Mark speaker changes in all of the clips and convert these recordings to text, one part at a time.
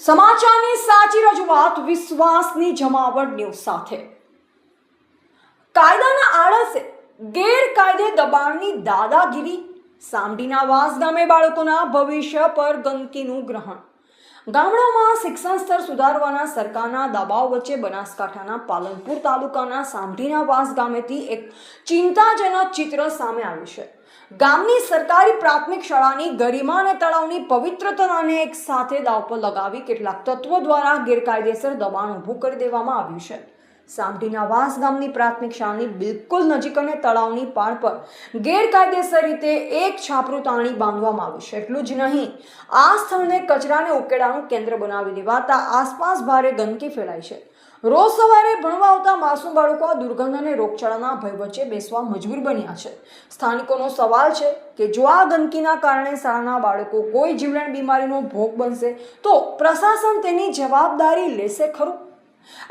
Speaker 1: સમાચારની સાચી રજૂઆત વિશ્વાસની જમાવટ ન્યૂઝ સાથે। કાયદાના આળસે ગેરકાયદે દબાણની દાદાગીરી, સામડીના વાસ ગામે બાળકોના ભવિષ્ય પર ગંદકીનું ગ્રહણ। ગામડાઓમાં શિક્ષણ સ્તર સુધારવાના સરકારના દાવાઓ વચ્ચે બનાસકાંઠાના પાલનપુર તાલુકાના સામડીના વાસ ગામેથી એક ચિંતાજનક ચિત્ર સામે આવ્યું છે। ગામની સરકારી પ્રાથમિક શાળાની ગરિમા અને તળાવની પવિત્રતાને એક સાથે દાવ પર લગાવી કેટલાક તત્વો દ્વારા ગેરકાયદેસર દબાણ ઊભું કરી દેવામાં આવ્યું છે। સામડીના વાસ ગામની પ્રાથમિક શાળાની બિલકુલ નજીક અને તળાવની પાળ પર ગેરકાયદેસર રીતે એક છાપરું તાણી બાંધવામાં આવ્યું છે। એટલું જ નહીં, આ સ્થળને કચરાને ઉકેલાનું કેન્દ્ર બનાવી દેવાતા આસપાસ ભારે ગંદકી ફેલાઈ છે। રોજ સવારે ભણવા આવતા માસૂમ બાળકો આ દુર્ગંધ અને રોગચાળાના ભય વચ્ચે બેસવા મજબૂર બન્યા છે। સ્થાનિકોનો સવાલ છે કે જો આ ગંદકીના કારણે શાળાના બાળકો કોઈ જીવલેણ બીમારીનો ભોગ બનશે તો પ્રશાસન તેની જવાબદારી લેશે ખરું?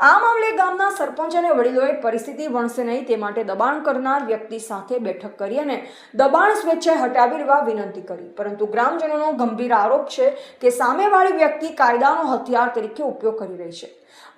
Speaker 1: આ મામલે ગામના સરપંચ અને વડીલોએ પરિસ્થિતિ વણસે નહીં તે માટે દબાણ કરનાર વ્યક્તિ સાથે બેઠક કરી અને દબાણ સ્વેચ્છાએ હટાવી લેવા વિનંતી કરી, પરંતુ ગ્રામજનોનો ગંભીર આરોપ છે કે સામેવાળી વ્યક્તિ કાયદાનો હથિયાર તરીકે ઉપયોગ કરી રહી છે।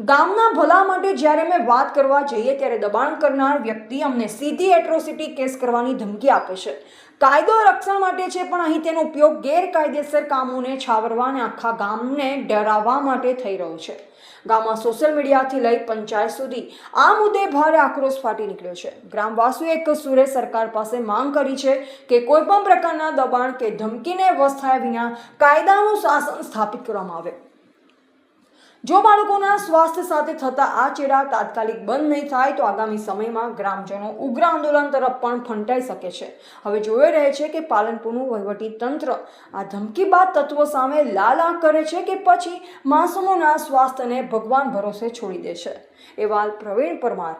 Speaker 1: ગામના ભલા માટે જ્યારે અમે વાત કરવા જઈએ ત્યારે દબાણ કરનાર વ્યક્તિ અમને સીધી એટ્રોસિટી કેસ કરવાની ધમકી આપે છે। કાયદો રક્ષણ માટે છે, પણ અહીં તેનો ઉપયોગ ગેરકાયદેસર કામોને છાવરવા અને આખા ગામને ડરાવવા માટે થઈ રહ્યો છે। ગામમાં સોશિયલ મીડિયાથી લઈ પંચાયત સુધી આ મુદ્દે ભારે આક્રોશ ફાટી નીકળ્યો છે। ગ્રામવાસીઓએ એક સુરે સરકાર પાસે માંગ કરી છે કે કોઈ પણ પ્રકારના દબાણ કે ધમકીને વશ થયા વિના કાયદાનું શાસન સ્થાપિત કરવામાં આવે। જો બાળકોના સ્વાસ્થ્ય સાથે થતા આ ચેડા તાત્કાલિક બંધ નહીં થાય તો આગામી સમયમાં ગ્રામજનો ઉગ્ર આંદોલન તરફ પણ ફંટાઈ શકે છે। હવે જોઈ રહે છે કે પાલનપુરનું વહીવટી તંત્ર આ ધમકીબાદ તત્વો સામે લાલ આંખ કરે છે કે પછી માસૂમોના સ્વાસ્થ્યને ભગવાન ભરોસે છોડી દે છે। અહેવાલ પ્રવીણ પરમાર,